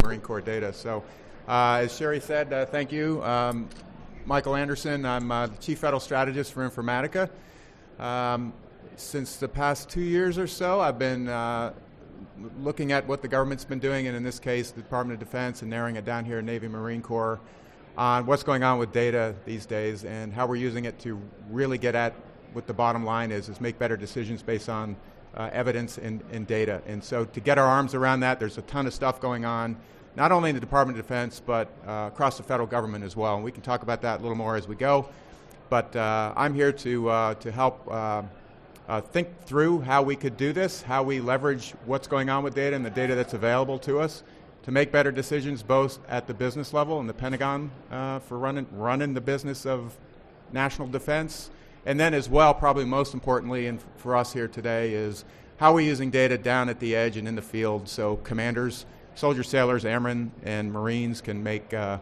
Marine Corps data. So as Sherry said, thank you. Michael Anderson, I'm the Chief Federal Strategist for Informatica. Since the past 2 years or so, I've been looking at what the government's been doing, and in this case, the Department of Defense, and narrowing it down here in Navy Marine Corps, on what's going on with data these days and how we're using it to really get at what the bottom line is make better decisions based on evidence and data. And so to get our arms around that, there's a ton of stuff going on, not only in the Department of Defense, but across the federal government as well. And we can talk about that a little more as we go. But I'm here to help think through how we could do this, how we leverage what's going on with data and the data that's available to us to make better decisions both at the business level and the Pentagon for running the business of national defense. And then as well, probably most importantly, and for us here today, is how we're using data down at the edge and in the field so commanders, soldiers, sailors, airmen, and Marines can make the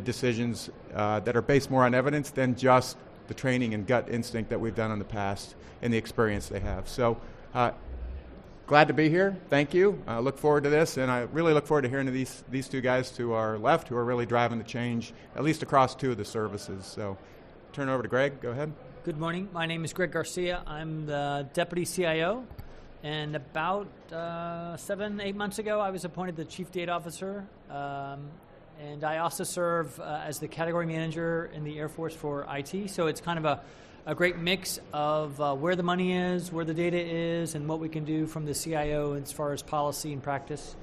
decisions that are based more on evidence than just the training and gut instinct that we've done in the past and the experience they have. So glad to be here. Thank you. I look forward to this, and I really look forward to hearing these two guys to our left who are really driving the change, at least across two of the services. So turn it over to Greg. Go ahead. Good morning. My name is Greg Garcia. I'm the Deputy CIO, and about 7-8 months ago, I was appointed the Chief Data Officer, and I also serve as the Category Manager in the Air Force for IT. So it's kind of a great mix of where the money is, where the data is, and what we can do from the CIO as far as policy and practice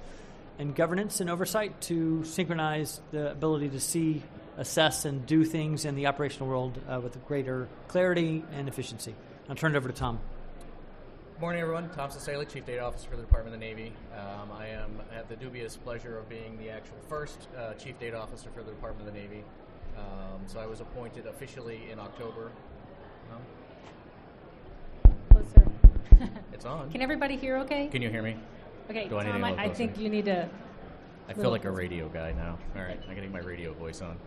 and governance and oversight to synchronize the ability to see, assess, and do things in the operational world with greater clarity and efficiency. I'll turn it over to Tom. Good morning, everyone. Tom Sasala, Chief Data Officer for the Department of the Navy. I have the dubious pleasure of being the actual first Chief Data Officer for the Department of the Navy. So I was appointed officially in October. Closer. It's on. Can everybody hear okay? Can you hear me? Okay, Do I need Tom, to go I think you need to... I feel like a radio guy now. All right, I got to get my radio voice on.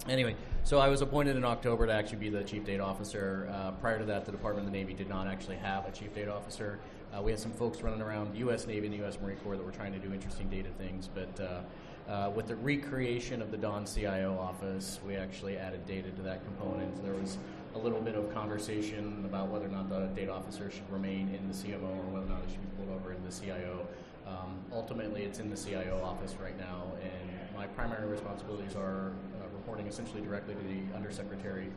Anyway, so I was appointed in October to actually be the Chief Data Officer. Prior to that, the Department of the Navy did not actually have a Chief Data Officer. We had some folks running around the U.S. Navy and the U.S. Marine Corps that were trying to do interesting data things, but with the recreation of the DON CIO office, we actually added data to that component. There was a little bit of conversation about whether or not the data officer should remain in the CMO or whether or not it should be pulled over into the CIO. Ultimately, it's in the CIO office right now, and my primary responsibilities are reporting essentially directly to the Undersecretary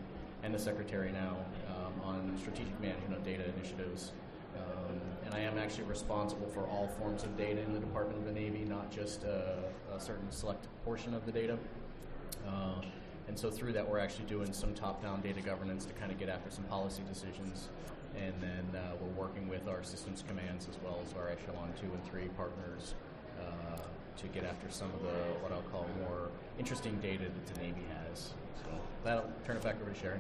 and the Secretary now on strategic management of data initiatives. And I am actually responsible for all forms of data in the Department of the Navy, not just a certain select portion of the data. And so through that, we're actually doing some top-down data governance to kind of get after some policy decisions. And then we're working with our systems commands as well as our Echelon 2 and 3 partners to get after some of the, what I'll call, more interesting data that the Navy has. So that'll turn it back over to Sherry.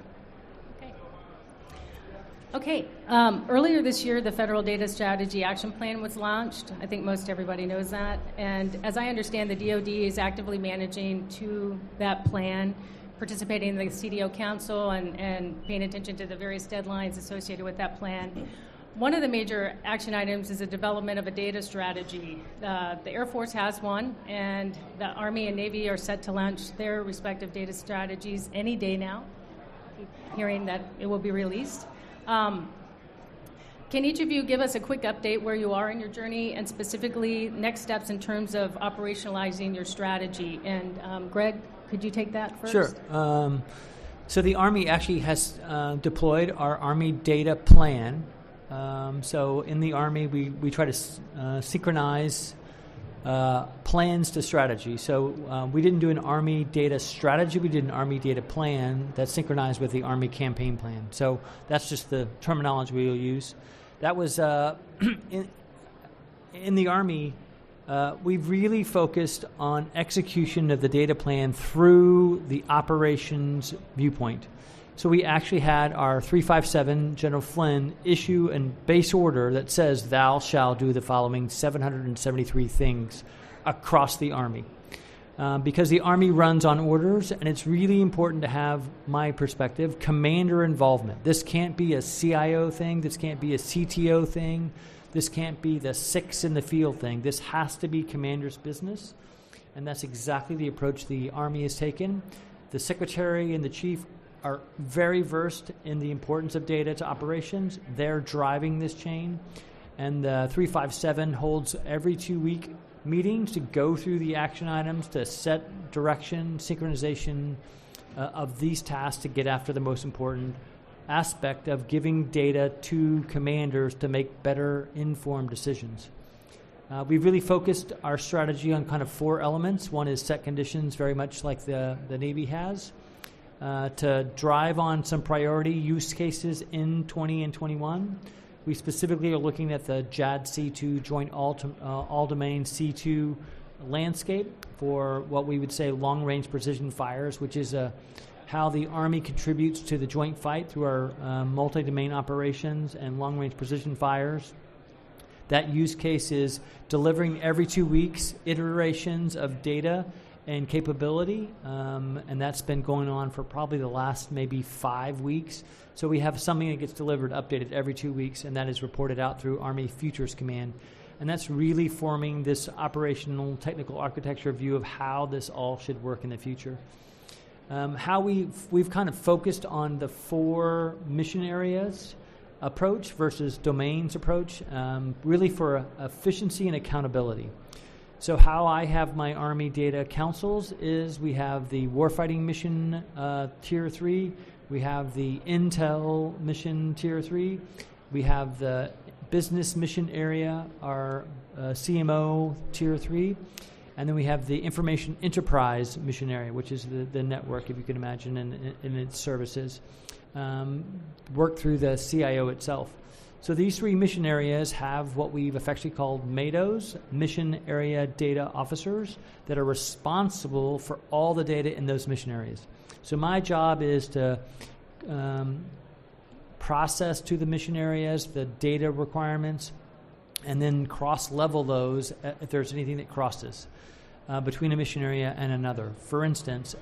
Okay. Earlier this year, the Federal Data Strategy Action Plan was launched. I think most everybody knows that. And as I understand, the DoD is actively managing to that plan, participating in the CDO Council and paying attention to the various deadlines associated with that plan. One of the major action items is the development of a data strategy. The Air Force has one, and the Army and Navy are set to launch their respective data strategies any day now. Keep hearing that it will be released. Can each of you give us a quick update where you are in your journey and specifically next steps in terms of operationalizing your strategy? And Greg, could you take that first? Sure. So the Army actually has deployed our Army data plan. So in the Army, we try to synchronize plans to strategy. So we didn't do an Army data strategy. We did an Army data plan that's synchronized with the Army campaign plan. So that's just the terminology we'll use. That was in the Army. We've really focused on execution of the data plan through the operations viewpoint. So we actually had our 357 General Flynn issue a base order that says thou shall do the following 773 things across the Army. Because the Army runs on orders, and it's really important to have, my perspective, commander involvement. This can't be a CIO thing. This can't be a CTO thing. This can't be the 6 in the field thing. This has to be commander's business, and that's exactly the approach the Army has taken. The Secretary and the Chief are very versed in the importance of data to operations. They're driving this chain, and the 357 holds every 2-week meetings to go through the action items, to set direction, synchronization of these tasks to get after the most important aspect of giving data to commanders to make better informed decisions. We've really focused our strategy on kind of 4 elements. One is set conditions, very much like the Navy has, to drive on some priority use cases in 20 and 21. We specifically are looking at the JAD-C2 Joint All-Domain C2 landscape for what we would say long-range precision fires, which is how the Army contributes to the joint fight through our multi-domain operations and long-range precision fires. That use case is delivering every 2 weeks iterations of data and capability, and that's been going on for probably the last maybe 5 weeks. So we have something that gets delivered, updated every 2 weeks, and that is reported out through Army Futures Command. And that's really forming this operational technical architecture view of how this all should work in the future. How we've kind of focused on the 4 mission areas approach versus domains approach, really for efficiency and accountability. So how I have my Army data councils is we have the warfighting mission tier 3, we have the intel mission tier 3, we have the business mission area, our CMO tier 3, and then we have the information enterprise mission area, which is the network, if you can imagine, and its services, work through the CIO itself. So these 3 mission areas have what we've affectionately called MADOs, Mission Area Data Officers, that are responsible for all the data in those mission areas. So my job is to process to the mission areas the data requirements and then cross-level those if there's anything that crosses between a mission area and another. For instance,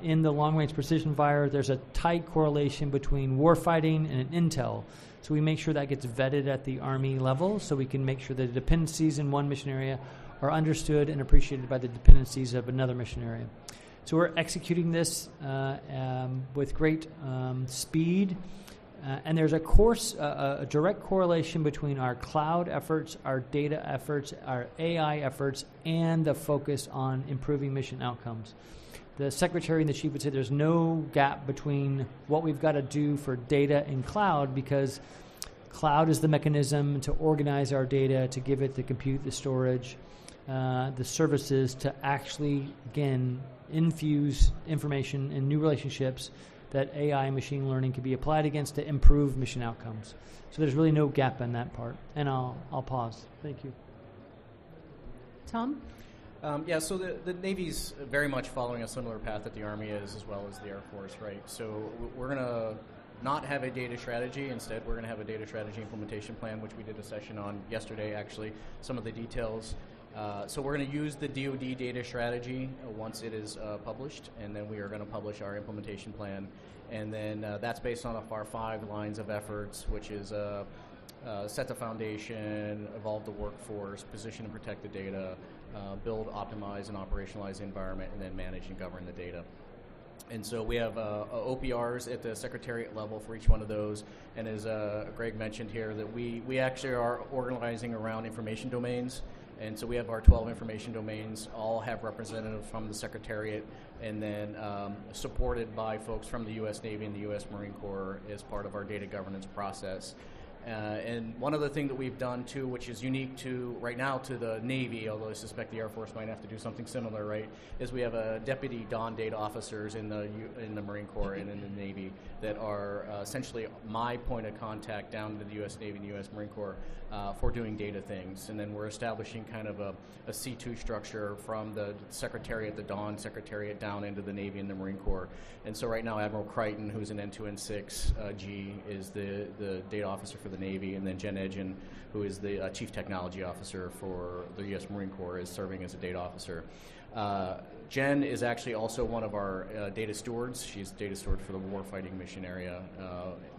in the long-range precision fire, there's a tight correlation between warfighting and an intel. So we make sure that gets vetted at the Army level so we can make sure that the dependencies in one mission area are understood and appreciated by the dependencies of another mission area. So we're executing this with great speed. And there's a direct correlation between our cloud efforts, our data efforts, our AI efforts, and the focus on improving mission outcomes. The Secretary and the Chief would say there's no gap between what we've got to do for data and cloud, because cloud is the mechanism to organize our data, to give it the compute, the storage, the services to actually, again, infuse information and new relationships that AI and machine learning can be applied against to improve mission outcomes. So there's really no gap in that part. And I'll pause. Thank you. Tom? So the Navy's very much following a similar path that the Army is, as well as the Air Force, right? So we're going to not have a data strategy. Instead, we're going to have a data strategy implementation plan, which we did a session on yesterday, actually, some of the details. So we're going to use the DoD data strategy once it is published, and then we are going to publish our implementation plan. And then that's based on our 5 lines of efforts, which is set the foundation, evolve the workforce, position and protect the data, build, optimize, and operationalize the environment, and then manage and govern the data. And so we have OPRs at the Secretariat level for each one of those. And as Greg mentioned here, that we actually are organizing around information domains. And so we have our 12 information domains, all have representatives from the Secretariat, and then supported by folks from the U.S. Navy and the U.S. Marine Corps as part of our data governance process. And one other thing that we've done, too, which is unique to, right now, to the Navy, although I suspect the Air Force might have to do something similar, right, is we have a deputy DON data officers in the Marine Corps and in the Navy that are essentially my point of contact down to the U.S. Navy and the U.S. Marine Corps for doing data things. And then we're establishing kind of a C2 structure from the Secretariat, the DON Secretariat, down into the Navy and the Marine Corps. And so right now, Admiral Crichton, who's an N2N6G, is the data officer for the Navy, and then Jen Edgen, who is the Chief Technology Officer for the U.S. Marine Corps, is serving as a data officer. Jen is actually also one of our data stewards. She's data steward for the warfighting mission area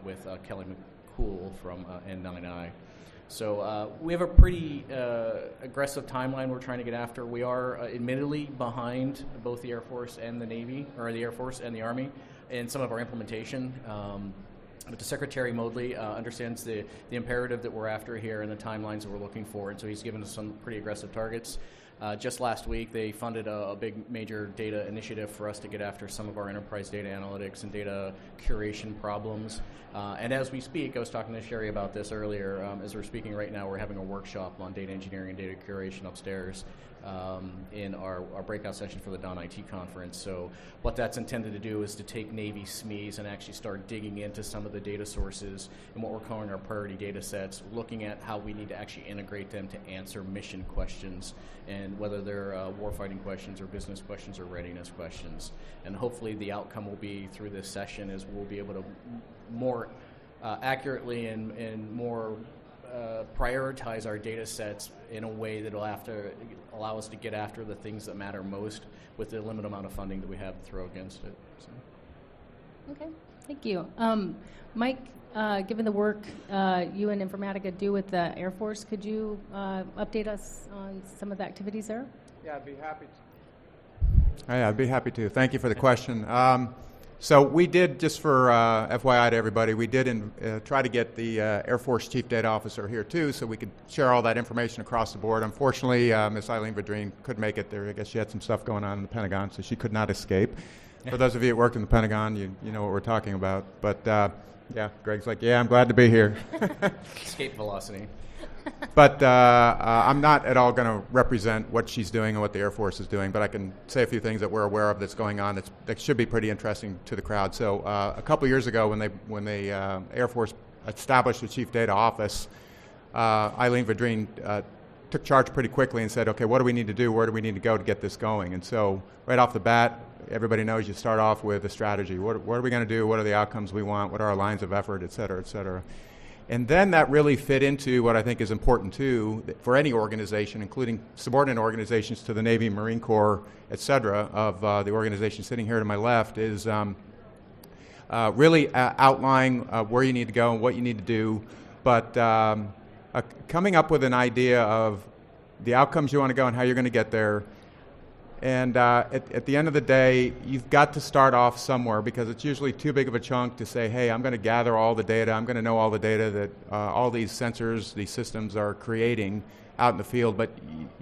with Kelly McCool from N9I. So we have a pretty aggressive timeline we're trying to get after. We are admittedly behind both the Air Force and the Navy, or the Air Force and the Army, in some of our implementation. But the Secretary Modley understands the imperative that we're after here and the timelines that we're looking for, and so he's given us some pretty aggressive targets. Just last week, they funded a big major data initiative for us to get after some of our enterprise data analytics and data curation problems. And as we speak, I was talking to Sherry about this earlier, as we're speaking right now, we're having a workshop on data engineering and data curation upstairs in our breakout session for the DON IT conference. So what that's intended to do is to take Navy SMEs and actually start digging into some of the data sources and what we're calling our priority data sets, looking at how we need to actually integrate them to answer mission questions, and whether they're warfighting questions or business questions or readiness questions. And hopefully the outcome will be through this session is we'll be able to more accurately and more prioritize our data sets in a way that will allow us to get after the things that matter most with the limited amount of funding that we have to throw against it. So. Okay, thank you. Mike, given the work you and Informatica do with the Air Force, could you update us on some of the activities there? Yeah, I'd be happy to. Oh, yeah, I'd be happy to. Thank you for the question. So we did, just for FYI to everybody, we did try to get the Air Force Chief Data Officer here too, so we could share all that information across the board. Unfortunately, Ms. Eileen Vadrine couldn't make it there. I guess she had some stuff going on in the Pentagon, so she could not escape. For those of you that work in the Pentagon, you know what we're talking about. But yeah, Greg's like, yeah, I'm glad to be here. Escape velocity. But I'm not at all going to represent what she's doing and what the Air Force is doing, but I can say a few things that we're aware of that's going on that should be pretty interesting to the crowd. So a couple years ago when the Air Force established the Chief Data Office, Eileen Vadrine took charge pretty quickly and said, okay, what do we need to do? Where do we need to go to get this going? And so right off the bat, everybody knows you start off with a strategy. What are we going to do? What are the outcomes we want? What are our lines of effort, et cetera, et cetera? And then that really fit into what I think is important too for any organization, including subordinate organizations to the Navy, Marine Corps, et cetera, of the organization sitting here to my left, is really outline where you need to go and what you need to do, but coming up with an idea of the outcomes you want to go and how you're going to get there. And at the end of the day, you've got to start off somewhere, because it's usually too big of a chunk to say, hey, I'm going to gather all the data, I'm going to know all the data that all these sensors, these systems are creating out in the field, but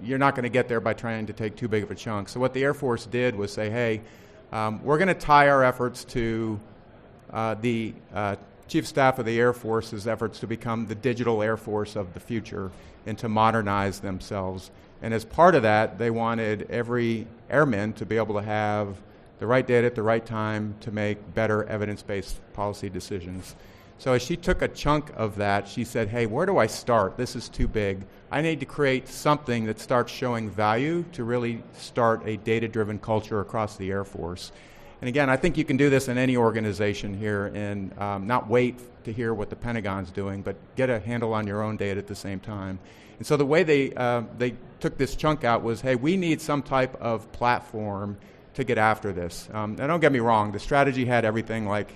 you're not going to get there by trying to take too big of a chunk. So what the Air Force did was say, hey, we're going to tie our efforts to the Chief Staff of the Air Force's efforts to become the digital Air Force of the future and to modernize themselves. And as part of that, they wanted every airman to be able to have the right data at the right time to make better evidence-based policy decisions. So as she took a chunk of that, she said, hey, where do I start? This is too big. I need to create something that starts showing value to really start a data-driven culture across the Air Force. And again, I think you can do this in any organization here and not wait to hear what the Pentagon's doing, but get a handle on your own data at the same time. And so the way they took this chunk out was, hey, we need some type of platform to get after this. Now don't get me wrong, the strategy had everything like,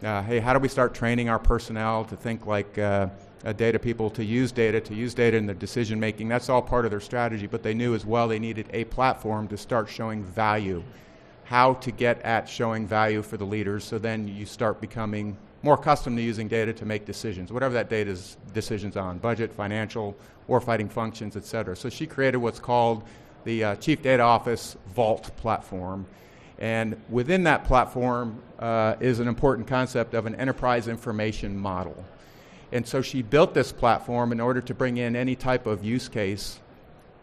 hey, how do we start training our personnel to think like data people, to use data in their decision making. That's all part of their strategy, but they knew as well they needed a platform to start showing value, how to get at showing value for the leaders, so then you start becoming more accustomed to using data to make decisions, whatever that data's decisions on, budget, financial, warfighting functions, et cetera. So she created what's called the Chief Data Office Vault platform. And within that platform is an important concept of an enterprise information model. And so she built this platform in order to bring in any type of use case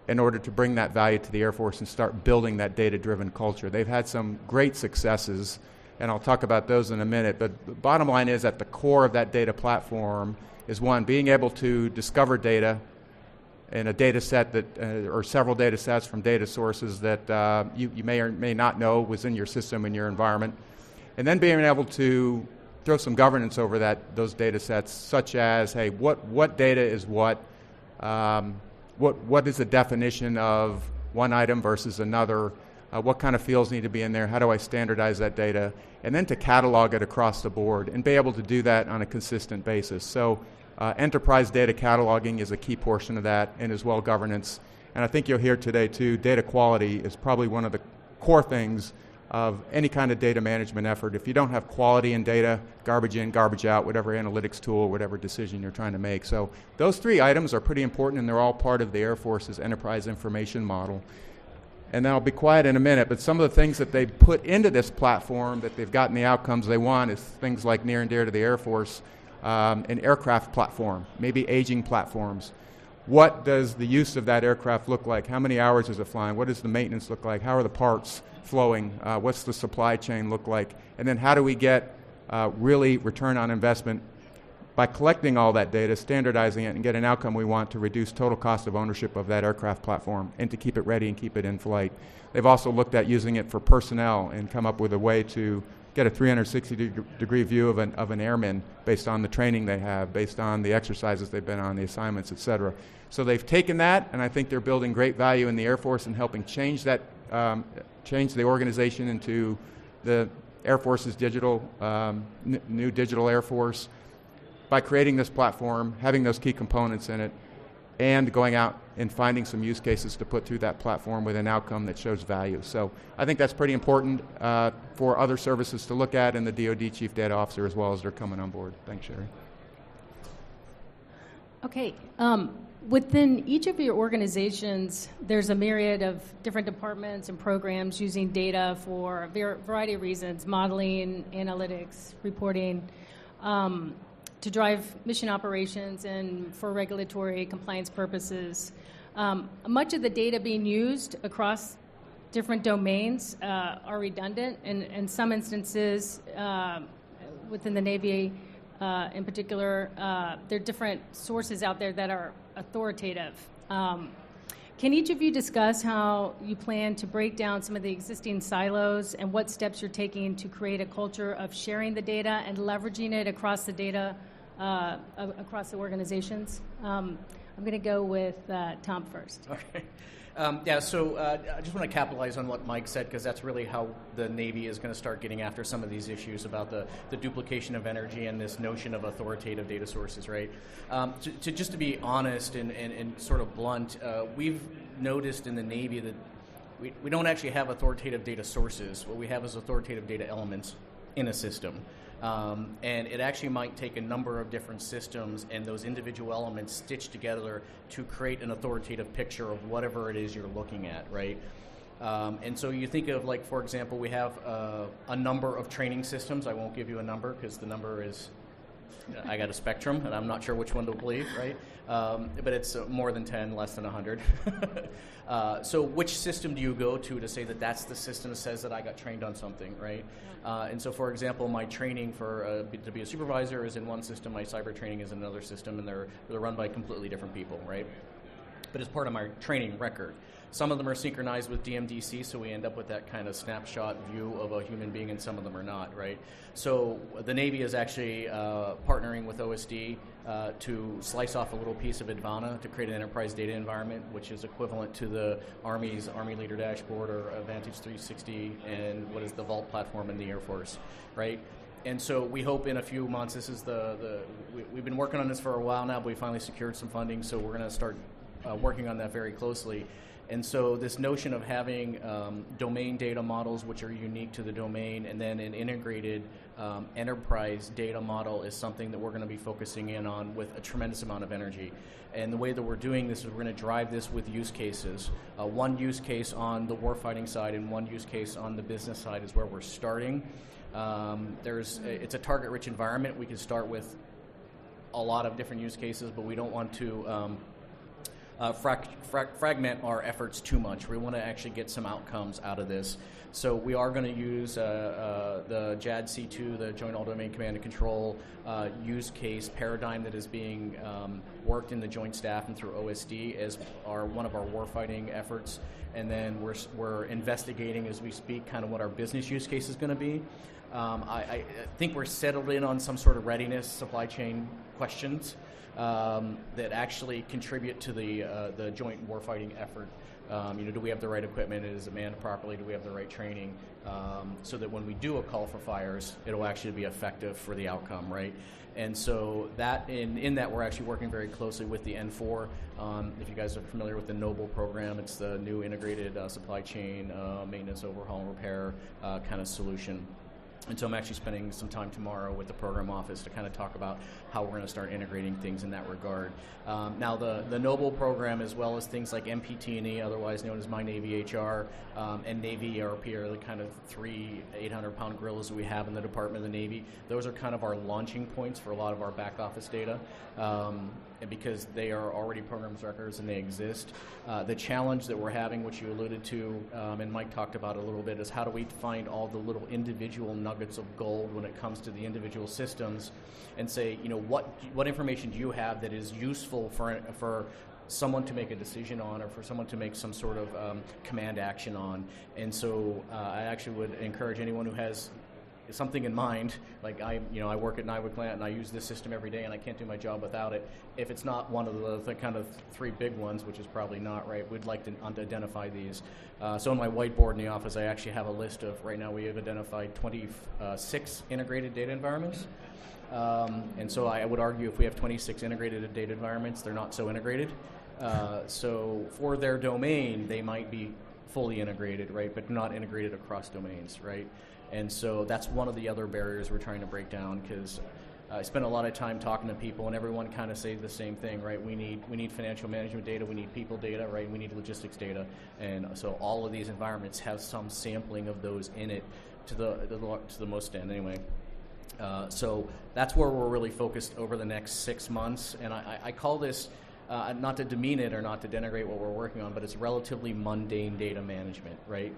in order to bring that value to the Air Force and start building that data-driven culture. They've had some great successes, and I'll talk about those in a minute, but the bottom line is at the core of that data platform is, one, being able to discover data in a data set that, or several data sets from data sources that you may or may not know was in your system, in your environment, and then being able to throw some governance over those data sets, such as, hey, what data is what is the definition of one item versus another, what kind of fields need to be in there, how do I standardize that data, and then to catalog it across the board and be able to do that on a consistent basis. So Enterprise data cataloging is a key portion of that, and as well governance. And I think you'll hear today too, data quality is probably one of the core things of any kind of data management effort. If you don't have quality in data, garbage in, garbage out, whatever analytics tool, whatever decision you're trying to make. So those 3 items are pretty important, and they're all part of the Air Force's enterprise information model. And then I'll be quiet in a minute, but some of the things that they put into this platform that they've gotten the outcomes they want is things like near and dear to the Air Force, an aircraft platform, maybe aging platforms. What does the use of that aircraft look like? How many hours is it flying? What does the maintenance look like? How are the parts flowing? What's the supply chain look like? And then how do we get really return on investment by collecting all that data, standardizing it, and get an outcome we want to reduce total cost of ownership of that aircraft platform and to keep it ready and keep it in flight. They've also looked at using it for personnel and come up with a way to get a 360-degree view of an airman based on the training they have, based on the exercises they've been on, the assignments, et cetera. So they've taken that, and I think they're building great value in the Air Force and helping change that, change the organization into the Air Force's digital, new digital Air Force by creating this platform, having those key components in it, and going out and finding some use cases to put through that platform with an outcome that shows value. So I think that's pretty important for other services to look at, and the DoD Chief Data Officer as well as they're coming on board. Thanks, Sherry. Okay. Within each of your organizations, there's a myriad of different departments and programs using data for a variety of reasons, modeling, analytics, reporting, to drive mission operations and for regulatory compliance purposes. Much of the data being used across different domains are redundant, and in some instances within the Navy in particular, there are different sources out there that are authoritative. Can each of you discuss how you plan to break down some of the existing silos and what steps you're taking to create a culture of sharing the data and leveraging it across the data across the organizations? I'm going to go with Tom first. Okay. So I just want to capitalize on what Mike said, because that's really how the Navy is going to start getting after some of these issues about the duplication of energy and this notion of authoritative data sources, right? Just to be honest and sort of blunt, we've noticed in the Navy that we don't actually have authoritative data sources. What we have is authoritative data elements in a system. And it actually might take a number of different systems and those individual elements stitched together to create an authoritative picture of whatever it is you're looking at, right? And so you think of, like, for example, we have a number of training systems. I won't give you a number because the number is, I got a spectrum, and I'm not sure which one to believe, right? But it's more than 10, less than 100. So which system do you go to say that that's the system that says that I got trained on something, right? And so, for example, my training to be a supervisor is in one system, my cyber training is in another system, and they're run by completely different people, right? But as part of my training record. Some of them are synchronized with DMDC, so we end up with that kind of snapshot view of a human being, and some of them are not, right? So the Navy is actually partnering with OSD to slice off a little piece of Advana to create an enterprise data environment, which is equivalent to the Army's Army Leader Dashboard or Vantage 360 and what is the Vault platform in the Air Force, right? And so we hope in a few months, this is we've been working on this for a while now, but we finally secured some funding, so we're going to start working on that very closely. And so this notion of having domain data models which are unique to the domain and then an integrated enterprise data model is something that we're going to be focusing in on with a tremendous amount of energy. And the way that we're doing this is we're going to drive this with use cases. One use case on the warfighting side and one use case on the business side is where we're starting. It's a target-rich environment. We can start with a lot of different use cases, but we don't want to fragment our efforts too much. We want to actually get some outcomes out of this. So we are going to use the JADC2, the Joint All-Domain Command and Control use case paradigm that is being worked in the Joint Staff and through OSD as one of our warfighting efforts. And then we're investigating as we speak kind of what our business use case is going to be. I think we're settled in on some sort of readiness supply chain questions that actually contribute to the joint warfighting effort. Do we have the right equipment? Is it manned properly? Do we have the right training? So that when we do a call for fires, it'll actually be effective for the outcome, right? And so that in that we're actually working very closely with the N4. If you guys are familiar with the NOBLE program, it's the new integrated supply chain maintenance, overhaul, and repair kind of solution. And so I'm actually spending some time tomorrow with the program office to kind of talk about how we're going to start integrating things in that regard. Now, the NOBLE program, as well as things like MPT&E, otherwise known as My Navy HR, and Navy ERP are the kind of 3 800-pound gorillas that we have in the Department of the Navy. Those are kind of our launching points for a lot of our back office data, and because they are already programs records and they exist. The challenge that we're having, which you alluded to, and Mike talked about a little bit, is how do we find all the little individual nuggets of gold when it comes to the individual systems, and say, what information do you have that is useful for someone to make a decision on, or for someone to make some sort of command action on. And so I actually would encourage anyone who has something in mind, like I work at Nywood Plant and I use this system every day and I can't do my job without it. If it's not one of the kind of 3 big ones, which is probably not, right, we'd like to identify these. So on my whiteboard in the office, I actually have a list of, right now we have identified 26 integrated data environments. And so I would argue if we have 26 integrated data environments, they're not so integrated. So for their domain, they might be fully integrated, right, but not integrated across domains, right? And so that's one of the other barriers we're trying to break down, because I spend a lot of time talking to people, and everyone kind of say the same thing, right? We need financial management data, we need people data, right? We need logistics data, and so all of these environments have some sampling of those in it to the most end, anyway. So that's where we're really focused over the next 6 months, and I call this, not to demean it or not to denigrate what we're working on, but it's relatively mundane data management, right?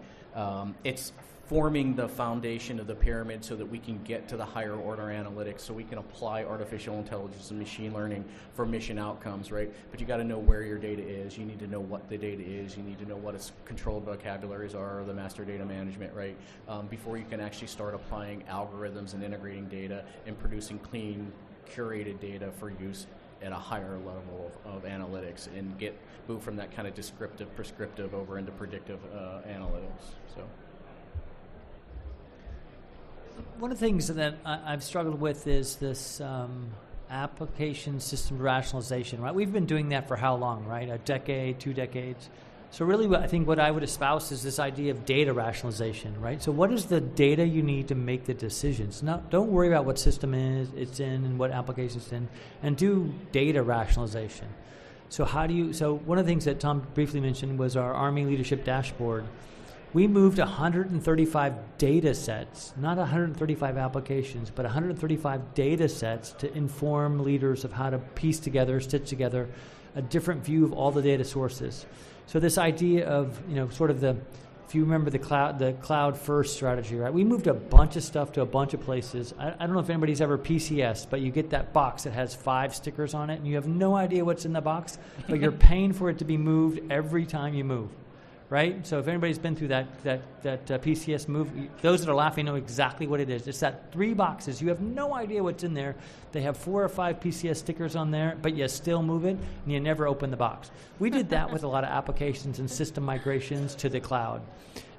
It's forming the foundation of the pyramid so that we can get to the higher order analytics, so we can apply artificial intelligence and machine learning for mission outcomes, right? But you got to know where your data is. You need to know what the data is. You need to know what its controlled vocabularies are, or the master data management, right? Before you can actually start applying algorithms and integrating data and producing clean, curated data for use at a higher level of analytics, and move from that kind of descriptive, prescriptive over into predictive analytics. So. One of the things that I've struggled with is this application system rationalization, right? We've been doing that for how long, right? A decade, 2 decades. So really I think what I would espouse is this idea of data rationalization, right? So what is the data you need to make the decisions? Don't worry about what system it's in and what application it's in, and do data rationalization. So one of the things that Tom briefly mentioned was our Army Leadership Dashboard. We moved 135 data sets, not 135 applications, but 135 data sets to inform leaders of how to piece together, stitch together a different view of all the data sources. So this idea of, sort of if you remember the cloud first strategy, right? We moved a bunch of stuff to a bunch of places. I don't know if anybody's ever PCS, but you get that box that has 5 stickers on it, and you have no idea what's in the box, but you're paying for it to be moved every time you move. Right? So if anybody's been through that PCS move, those that are laughing know exactly what it is. It's that 3 boxes. You have no idea what's in there. They have 4 or 5 PCS stickers on there, but you still move it, and you never open the box. We did that with a lot of applications and system migrations to the cloud.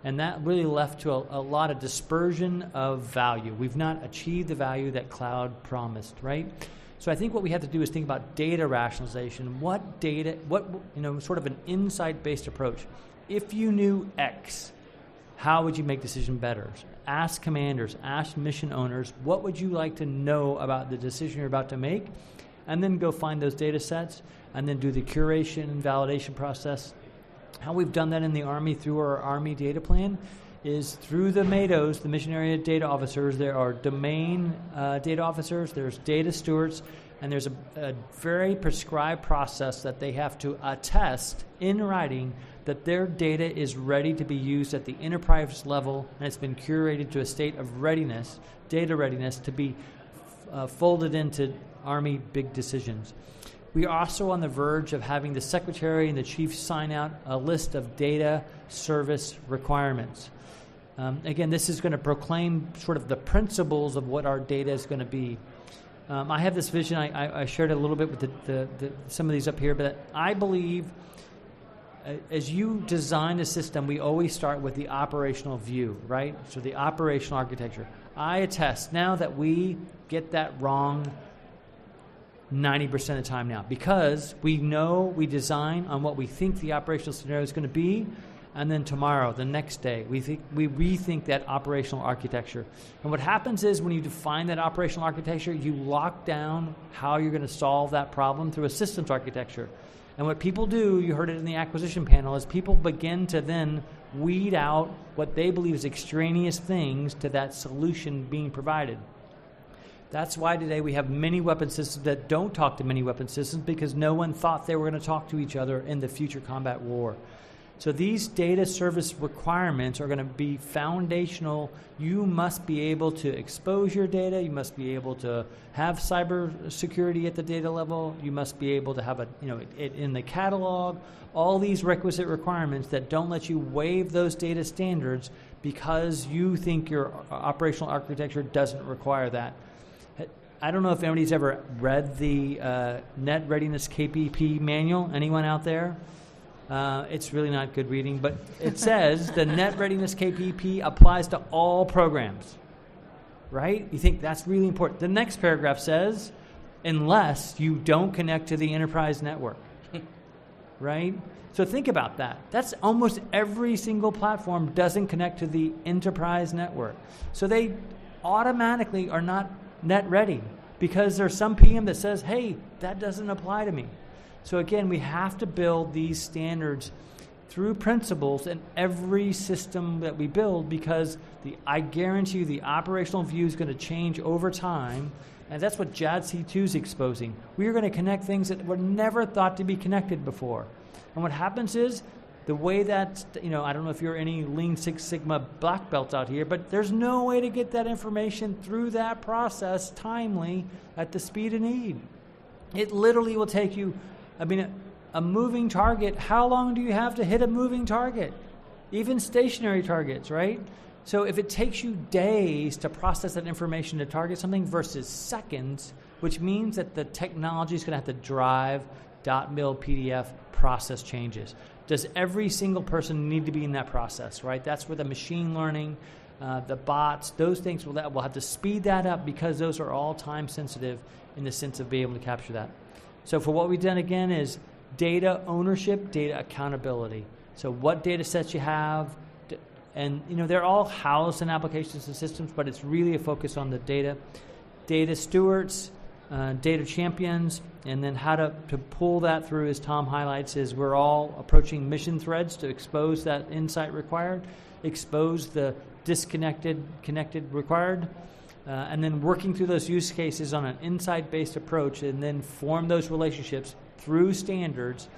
And that really left to a lot of dispersion of value. We've not achieved the value that cloud promised, right? So I think what we have to do is think about data rationalization. Sort of an insight-based approach. If you knew X, how would you make decision better? Ask commanders, ask mission owners, what would you like to know about the decision you're about to make? And then go find those data sets and then do the curation and validation process. How we've done that in the Army through our Army data plan is through the MADOs, the Mission Area Data Officers. There are domain data officers, there's data stewards, and there's a very prescribed process that they have to attest in writing that their data is ready to be used at the enterprise level, and it's been curated to a state of readiness, data readiness, to be folded into Army big decisions. We are also on the verge of having the Secretary and the Chief sign out a list of data service requirements. Again, this is going to proclaim sort of the principles of what our data is going to be. I have this vision. I shared it a little bit with some of these up here, but I believe as you design a system, we always start with the operational view, right? So the operational architecture. I attest now that we get that wrong 90% of the time now, because we know we design on what we think the operational scenario is going to be, and then tomorrow, the next day, we rethink that operational architecture. And what happens is when you define that operational architecture, you lock down how you're going to solve that problem through a systems architecture. And what people do, you heard it in the acquisition panel, is people begin to then weed out what they believe is extraneous things to that solution being provided. That's why today we have many weapon systems that don't talk to many weapon systems, because no one thought they were going to talk to each other in the future combat war. So these data service requirements are going to be foundational. You must be able to expose your data. You must be able to have cyber security at the data level. You must be able to have it in the catalog. All these requisite requirements that don't let you waive those data standards because you think your operational architecture doesn't require that. I don't know if anybody's ever read the Net Readiness KPP manual. Anyone out there? It's really not good reading, but it says the Net Readiness KPP applies to all programs, right? You think that's really important. The next paragraph says, unless you don't connect to the enterprise network, right? So think about that. That's almost every single platform doesn't connect to the enterprise network. So they automatically are not net ready because there's some PM that says, hey, that doesn't apply to me. So again, we have to build these standards through principles in every system that we build, because I guarantee you the operational view is going to change over time, and that's what JADC2 is exposing. We are going to connect things that were never thought to be connected before. And what happens is, the way that, I don't know if you're any Lean Six Sigma black belts out here, but there's no way to get that information through that process timely at the speed of need. It literally will take you, a moving target, how long do you have to hit a moving target? Even stationary targets, right? So if it takes you days to process that information to target something versus seconds, which means that the technology is going to have to drive .mil PDF process changes. Does every single person need to be in that process, right? That's where the machine learning, the bots, those things will have to speed that up, because those are all time sensitive in the sense of being able to capture that. So for what we've done again is data ownership, data accountability. So what data sets you have, and they're all housed in applications and systems, but it's really a focus on the data stewards, data champions, and then how to pull that through, as Tom highlights, is we're all approaching mission threads to expose that insight required, expose the disconnected, connected required, and then working through those use cases on an insight-based approach, and then form those relationships through standards.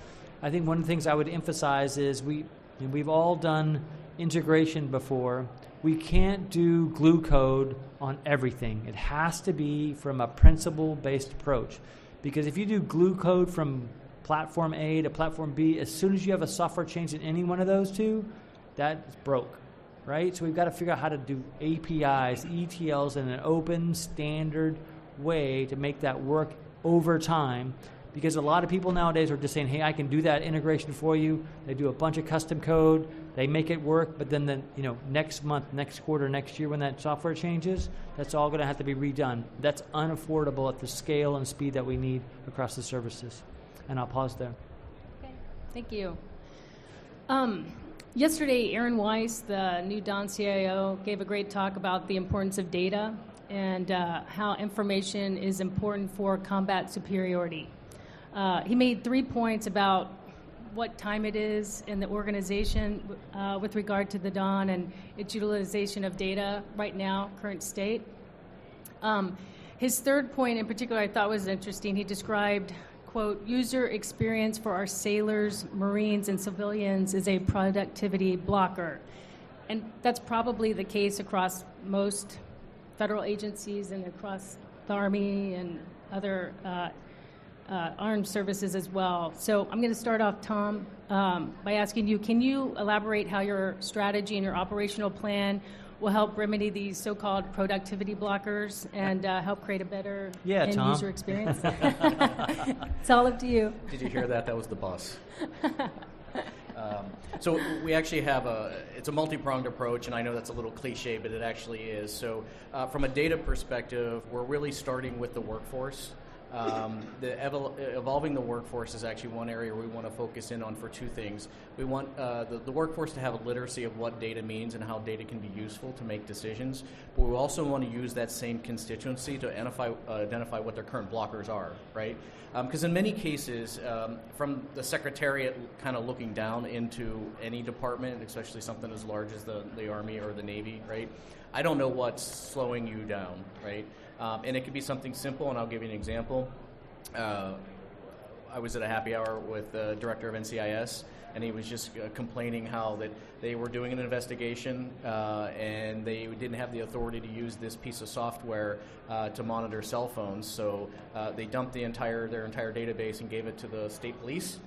I think one of the things I would emphasize is we've all done integration before. We can't do glue code on everything. It has to be from a principle-based approach, because if you do glue code from platform A to platform B, as soon as you have a software change in any one of those two, that's broke. Right? So we've got to figure out how to do APIs, ETLs in an open, standard way to make that work over time, because a lot of people nowadays are just saying, hey, I can do that integration for you. They do a bunch of custom code, they make it work, but then next month, next quarter, next year when that software changes, that's all going to have to be redone. That's unaffordable at the scale and speed that we need across the services. And I'll pause there. Okay, thank you. Yesterday, Aaron Weiss, the new DON CIO, gave a great talk about the importance of data and how information is important for combat superiority. He made 3 points about what time it is in the organization with regard to the DON and its utilization of data right now, current state. His third point in particular I thought was interesting. He described, quote, user experience for our sailors, Marines, and civilians is a productivity blocker. And that's probably the case across most federal agencies and across the Army and other armed services as well. So I'm going to start off, Tom, by asking you, can you elaborate how your strategy and your operational plan will help remedy these so-called productivity blockers and help create a better end-user experience? It's all up to you. Did you hear that? That was the boss. So we actually have it's a multi-pronged approach, and I know that's a little cliche, but it actually is. So from a data perspective, we're really starting with the workforce. Evolving the workforce is actually one area we want to focus in on for two things. We want the workforce to have a literacy of what data means and how data can be useful to make decisions, but we also want to use that same constituency to identify what their current blockers are, right? Because in many cases, from the Secretariat kind of looking down into any department, especially something as large as the Army or the Navy, right? I don't know what's slowing you down, right? And it could be something simple, and I'll give you an example. I was at a happy hour with the director of NCIS, and he was just complaining how that they were doing an investigation and they didn't have the authority to use this piece of software to monitor cell phones. So they dumped their entire database and gave it to the state police.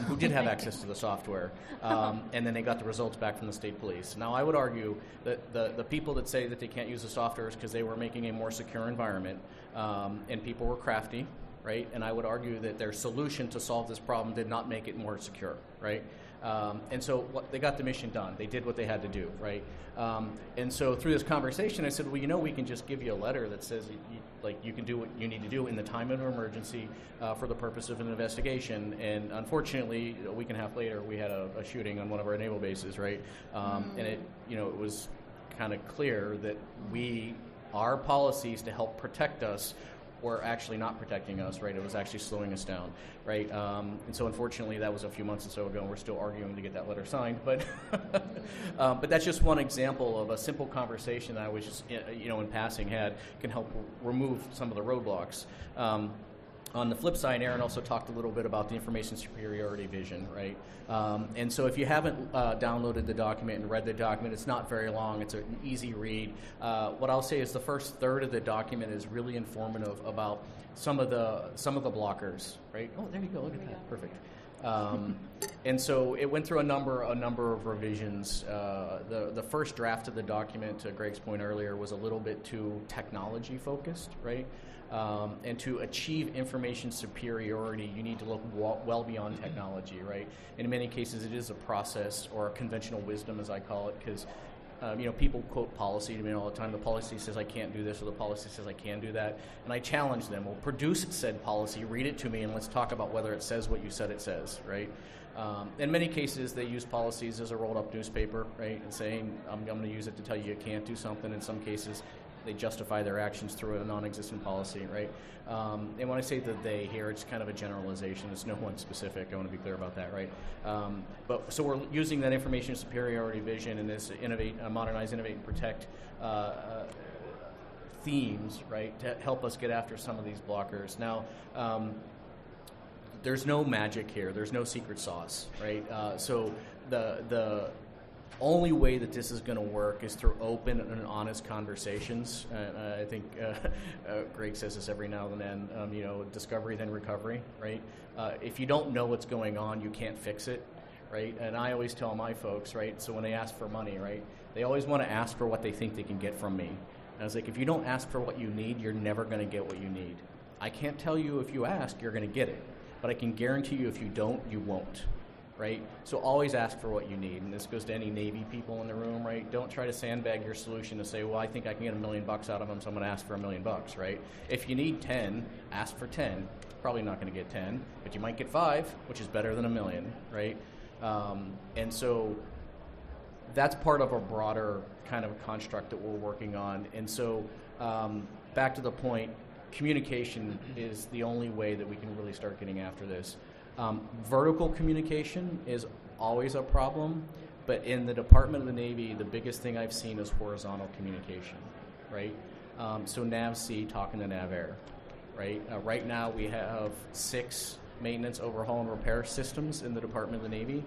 Who did have access to the software, and then they got the results back from the state police. Now, I would argue that the people that say that they can't use the software is because they were making a more secure environment, and people were crafty, right? And I would argue that their solution to solve this problem did not make it more secure, right? And so they got the mission done. They did what they had to do, right? And so through this conversation, I said, well, we can just give you a letter that says you can do what you need to do in the time of an emergency for the purpose of an investigation. And unfortunately, a week and a half later, we had a shooting on one of our naval bases, right? And it was kind of clear that our policies to help protect us were actually not protecting us, right? It was actually slowing us down, right? And so unfortunately, that was a few months or so ago, and we're still arguing to get that letter signed. But but that's just one example of a simple conversation that I was just, in passing can help remove some of the roadblocks. On the flip side, Aaron also talked a little bit about the information superiority vision, right? And so if you haven't downloaded the document and read the document, it's not very long. It's an easy read. What I'll say is the first third of the document is really informative about some of the blockers, right? Oh, there you go. Look at that. Perfect. And so it went through a number of revisions. The first draft of the document, to Greg's point earlier, was a little bit too technology focused, right? And to achieve information superiority, you need to look well beyond technology, right? In many cases, it is a process or a conventional wisdom, as I call it, because people quote policy to me all the time. The policy says I can't do this, or the policy says I can do that, and I challenge them. Well, produce said policy, read it to me, and let's talk about whether it says what you said it says, right? In many cases, they use policies as a rolled-up newspaper, right, and saying I'm going to use it to tell you can't do something. In some cases, they justify their actions through a non-existent policy, right? And when I say that they here, it's kind of a generalization. It's no one specific. I want to be clear about that, right? So we're using that information superiority vision and this modernize, innovate, and protect themes, right, to help us get after some of these blockers. Now, there's no magic here. There's no secret sauce, right? So the only way that this is going to work is through open and honest conversations. I think Greg says this every now and then, discovery then recovery, right? If you don't know what's going on, you can't fix it, right? And I always tell my folks, right, so when they ask for money, right, they always want to ask for what they think they can get from me. And I was like, if you don't ask for what you need, you're never going to get what you need. I can't tell you if you ask, you're going to get it. But I can guarantee you if you don't, you won't. Right? So always ask for what you need. And this goes to any Navy people in the room, right? Don't try to sandbag your solution to say, well, I think I can get $1 million out of them, so I'm going to ask for $1 million, right? If you need 10, ask for 10. Probably not going to get 10, but you might get 5, which is better than $1 million, right? And so that's part of a broader kind of construct that we're working on. And so back to the point, communication is the only way that we can really start getting after this. Vertical communication is always a problem, but in the Department of the Navy, the biggest thing I've seen is horizontal communication, right? So NAVC talking to NAVAIR, right? Right now we have 6 maintenance, overhaul, and repair systems in the Department of the Navy,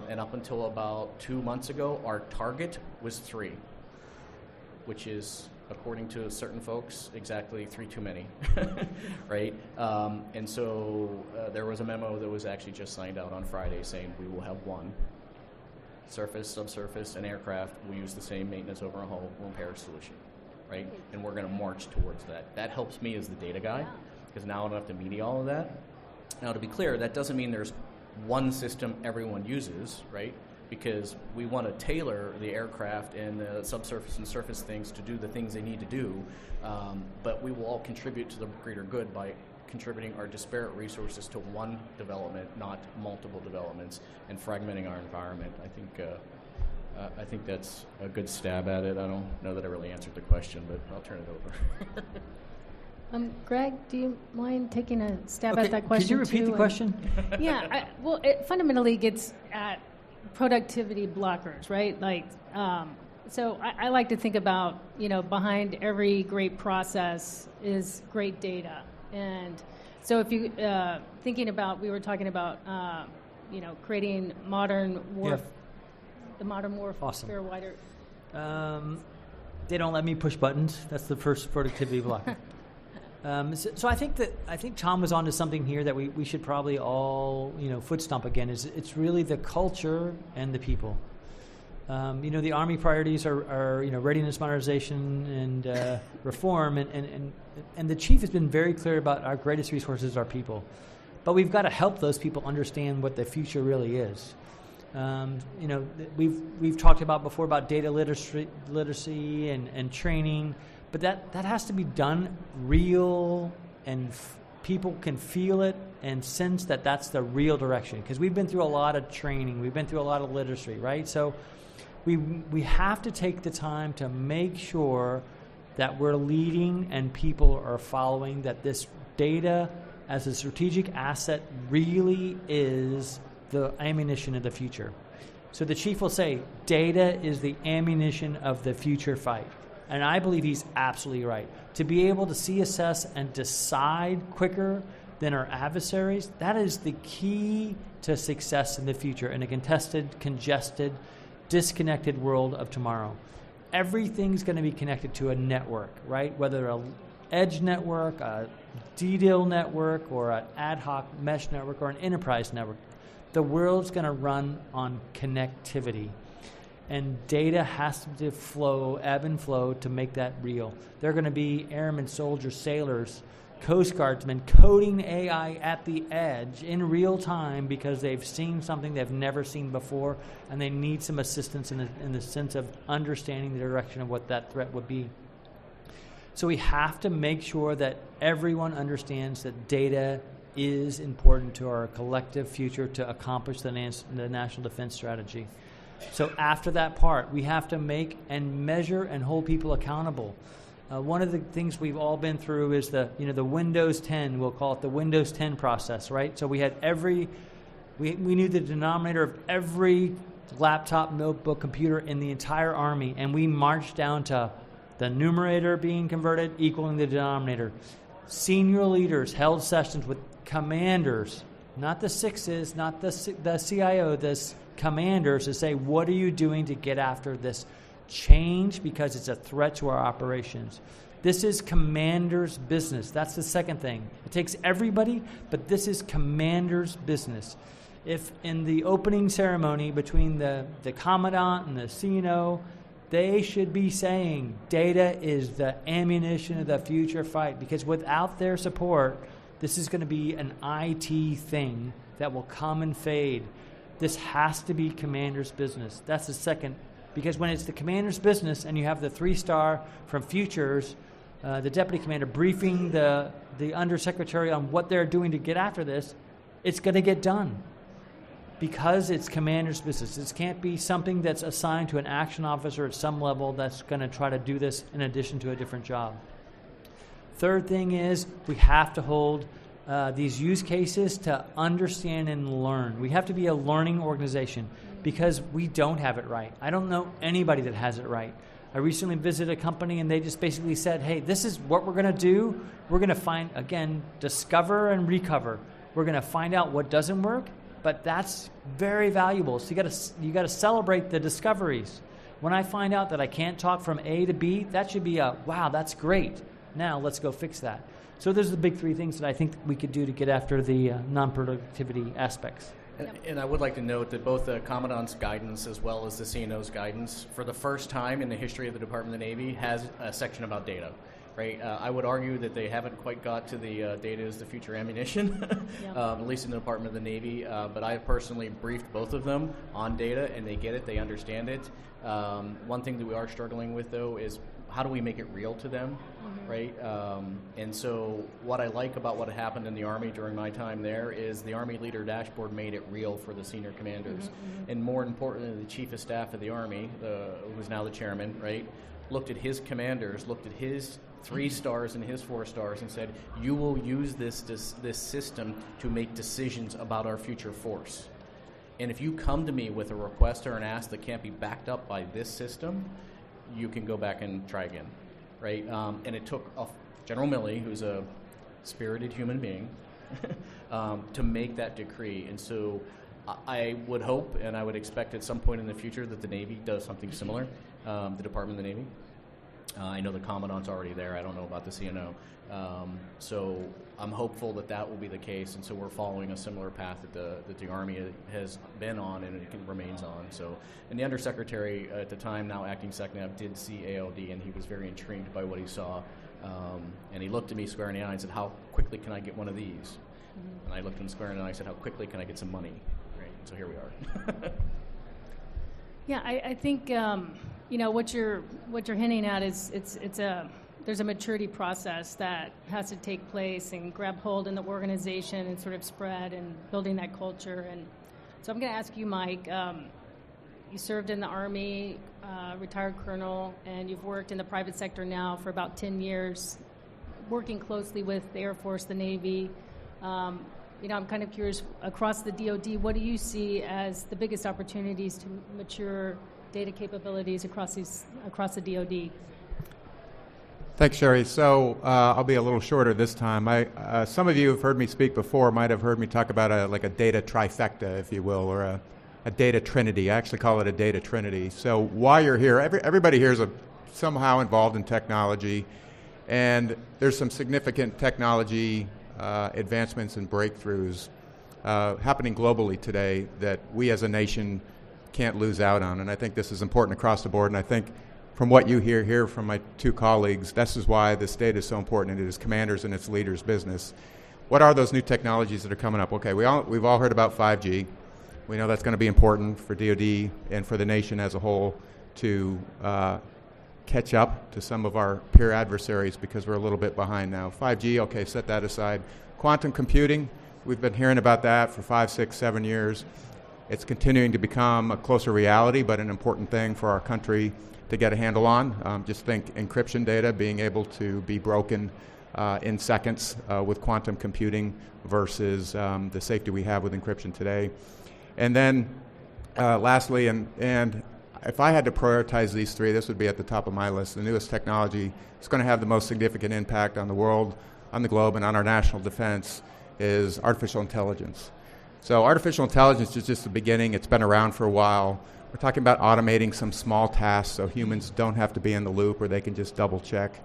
and up until about 2 months ago, our target was 3, which is, according to certain folks, exactly 3 too many, right? And so there was a memo that was actually just signed out on Friday saying we will have 1. Surface, subsurface, and aircraft will use the same maintenance, overhaul, repair solution, right? And we're going to march towards that. That helps me as the data guy, because now I don't have to media all of that. Now, to be clear, that doesn't mean there's one system everyone uses, right? Because we want to tailor the aircraft and the subsurface and surface things to do the things they need to do, but we will all contribute to the greater good by contributing our disparate resources to one development, not multiple developments, and fragmenting our environment. I think that's a good stab at it. I don't know that I really answered the question, but I'll turn it over. Greg, do you mind taking a stab at that question? Could you repeat the question? Yeah, well, it fundamentally gets at productivity blockers, right? Like, so I like to think about, behind every great process is great data. And so if you, thinking about, we were talking about, creating modern warfare, the modern warfare Awesome. wider. They don't let me push buttons. That's the first productivity blocker. So I think Tom was onto something here that we should probably all foot stomp again. It's really the culture and the people. The Army priorities are readiness, modernization, and reform, and the chief has been very clear about our greatest resources are people, but we've got to help those people understand what the future really is. We've talked about before about data literacy and training. But that has to be done real, and people can feel it and sense that that's the real direction. Because we've been through a lot of training, we've been through a lot of literacy, right? So we have to take the time to make sure that we're leading and people are following, that this data as a strategic asset really is the ammunition of the future. So the chief will say, data is the ammunition of the future fight. And I believe he's absolutely right. To be able to see, assess, and decide quicker than our adversaries, that is the key to success in the future in a contested, congested, disconnected world of tomorrow. Everything's going to be connected to a network, right? Whether an edge network, a DDIL network, or an ad hoc mesh network, or an enterprise network. The world's going to run on connectivity. And data has to flow, ebb and flow, to make that real. There are going to be airmen, soldiers, sailors, Coast Guardsmen coding AI at the edge in real time because they've seen something they've never seen before, and they need some assistance in the sense of understanding the direction of what that threat would be. So we have to make sure that everyone understands that data is important to our collective future to accomplish the national defense strategy. So after that part, we have to make and measure and hold people accountable. One of the things we've all been through is the Windows 10, we'll call it the Windows 10 process, right? So we had we knew the denominator of every laptop, notebook, computer in the entire Army, and we marched down to the numerator being converted equaling the denominator. Senior leaders held sessions with commanders, not the sixes, not the CIO, this commanders, to say, what are you doing to get after this change, because it's a threat to our operations. This is commander's business. That's the second thing. It takes everybody, but this is commander's business. If in the opening ceremony between the commandant and the CNO, they should be saying data is the ammunition of the future fight, because without their support, this is going to be an IT thing that will come and fade. This has to be commander's business. That's the second, because when it's the commander's business and you have the 3-star from Futures, the deputy commander briefing the undersecretary on what they're doing to get after this, it's going to get done because it's commander's business. This can't be something that's assigned to an action officer at some level that's going to try to do this in addition to a different job. Third thing is we have to hold these use cases to understand and learn. We have to be a learning organization because we don't have it right. I don't know anybody that has it right. I recently visited a company and they just basically said, hey, this is what we're going to do. We're going to find, again, discover and recover. We're going to find out what doesn't work, but that's very valuable. So you got to celebrate the discoveries. When I find out that I can't talk from A to B, that should be a, wow, that's great. Now let's go fix that. So those are the big 3 things that I think we could do to get after the non-productivity aspects. And I would like to note that both the Commandant's guidance as well as the CNO's guidance, for the first time in the history of the Department of the Navy, has a section about data. right? I would argue that they haven't quite got to the data is the future ammunition, at least in the Department of the Navy. But I personally briefed both of them on data, and they get it, they understand it. One thing that we are struggling with, though, is how do we make it real to them, right? And so what I like about what happened in the Army during my time there is the Army Leader Dashboard made it real for the senior commanders. And more importantly, the Chief of Staff of the Army, who's now the chairman, right, looked at his commanders, looked at his 3 stars and his 4 stars and said, you will use this system to make decisions about our future force. And if you come to me with a request or an ask that can't be backed up by this system, you can go back and try again, right? And it took General Milley, who's a spirited human being, to make that decree. And so I would hope and I would expect at some point in the future that the Navy does something similar, the Department of the Navy. I know the Commandant's already there. I don't know about the CNO. So I'm hopeful that that will be the case, and so we're following a similar path that the Army has been on and it remains on. So, and the Undersecretary at the time, now acting SecNav, did see ALD, and he was very intrigued by what he saw. And he looked at me square in the eye and said, how quickly can I get one of these? And I looked him square in the eye and said, how quickly can I get some money? Right. So here we are. Yeah, I think what you're hinting at is there's a maturity process that has to take place and grab hold in the organization and sort of spread and building that culture. And so I'm going to ask you, Mike. You served in the Army, retired colonel, and you've worked in the private sector now for about 10 years, working closely with the Air Force, the Navy. I'm kind of curious, across the DoD, what do you see as the biggest opportunities to mature data capabilities across the DoD? Thanks, Sherry. So I'll be a little shorter this time. Some of you have heard me speak before, might have heard me talk about a data trifecta, if you will, or a data trinity. I actually call it a data trinity. So while you're here, everybody here is somehow involved in technology, and there's some significant technology advancements and breakthroughs happening globally today that we as a nation can't lose out on. And I think this is important across the board. And I think from what you hear here from my 2 colleagues, this is why this data is so important, and it is commanders and its leaders' business. What are those new technologies that are coming up? Okay, we've all heard about 5G. We know that's going to be important for DoD and for the nation as a whole to catch up to some of our peer adversaries because we're a little bit behind now. 5G, okay, set that aside. Quantum computing, we've been hearing about that for 5, 6, 7 years. It's continuing to become a closer reality, but an important thing for our country to get a handle on. Just think encryption data being able to be broken in seconds with quantum computing versus the safety we have with encryption today. And then lastly, and if I had to prioritize these 3, this would be at the top of my list. The newest technology is going to have the most significant impact on the world, on the globe, and on our national defense is artificial intelligence. So artificial intelligence is just the beginning. It's been around for a while. We're talking about automating some small tasks so humans don't have to be in the loop, or they can just double check.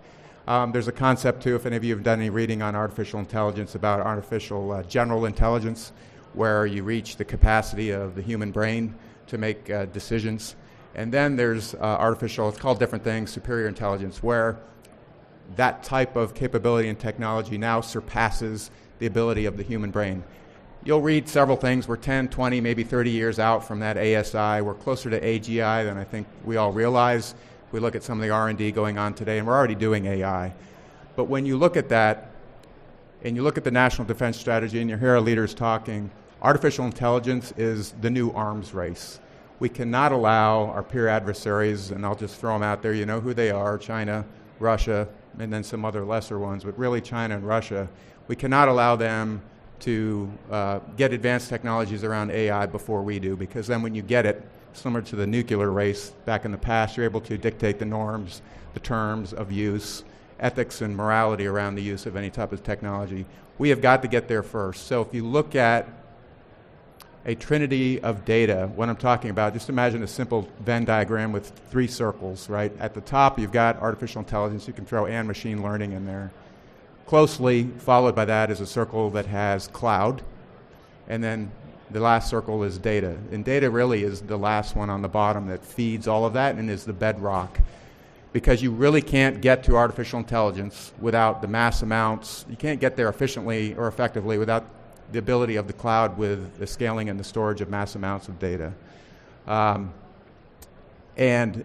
There's a concept too, if any of you have done any reading on artificial intelligence, about artificial general intelligence, where you reach the capacity of the human brain to make decisions. And then there's it's called different things, superior intelligence, where that type of capability and technology now surpasses the ability of the human brain. You'll read several things. We're 10, 20, maybe 30 years out from that ASI. We're closer to AGI than I think we all realize. We look at some of the R&D going on today, and we're already doing AI. But when you look at that, and you look at the National Defense Strategy, and you hear our leaders talking, artificial intelligence is the new arms race. We cannot allow our peer adversaries, and I'll just throw them out there, you know who they are, China, Russia, and then some other lesser ones, but really China and Russia. We cannot allow them to get advanced technologies around AI before we do, because then when you get it, similar to the nuclear race back in the past, you're able to dictate the norms, the terms of use, ethics and morality around the use of any type of technology. We have got to get there first. So if you look at a trinity of data, what I'm talking about, just imagine a simple Venn diagram with 3 circles, right? At the top, you've got artificial intelligence. You can throw and machine learning in there. Closely followed by that is a circle that has cloud, and then the last circle is data. And data really is the last one on the bottom that feeds all of that and is the bedrock. because you really can't get to artificial intelligence without the mass amounts. You can't get there efficiently or effectively without the ability of the cloud with the scaling and the storage of mass amounts of data. And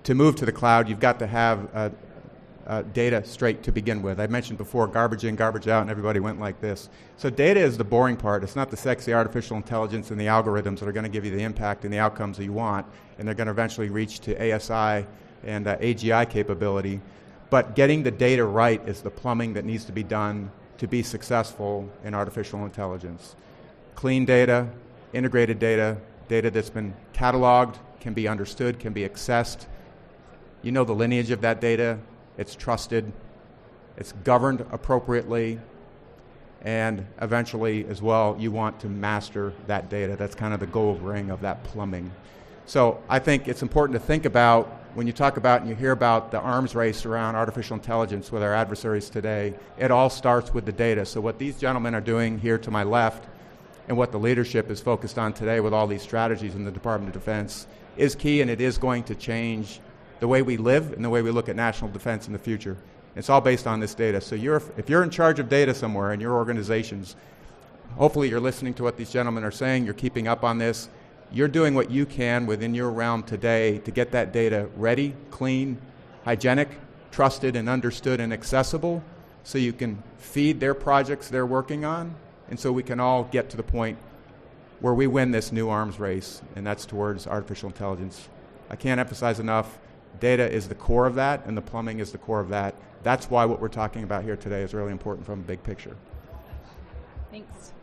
to move to the cloud, you've got to have data straight to begin with. I mentioned before, garbage in, garbage out, and everybody went like this. So data is the boring part. It's not the sexy artificial intelligence and the algorithms that are going to give you the impact and the outcomes that you want, and they're going to eventually reach to ASI and AGI capability. But getting the data right is the plumbing that needs to be done to be successful in artificial intelligence. Clean data, integrated data, data that's been cataloged, can be understood, can be accessed. You know the lineage of that data. It's trusted. It's governed appropriately. And eventually, as well, you want to master that data. That's kind of the gold ring of that plumbing. So I think it's important to think about, when you talk about and you hear about the arms race around artificial intelligence with our adversaries today, it all starts with the data. So what these gentlemen are doing here to my left and what the leadership is focused on today with all these strategies in the Department of Defense is key, and it is going to change the way we live and the way we look at national defense in the future. It's all based on this data. So if you're in charge of data somewhere in your organizations, hopefully you're listening to what these gentlemen are saying, you're keeping up on this, you're doing what you can within your realm today to get that data ready, clean, hygienic, trusted and understood and accessible, so you can feed their projects they're working on, and so we can all get to the point where we win this new arms race, and that's towards artificial intelligence. I can't emphasize enough, data is the core of that, and the plumbing is the core of that. That's why what we're talking about here today is really important from a big picture. Thanks.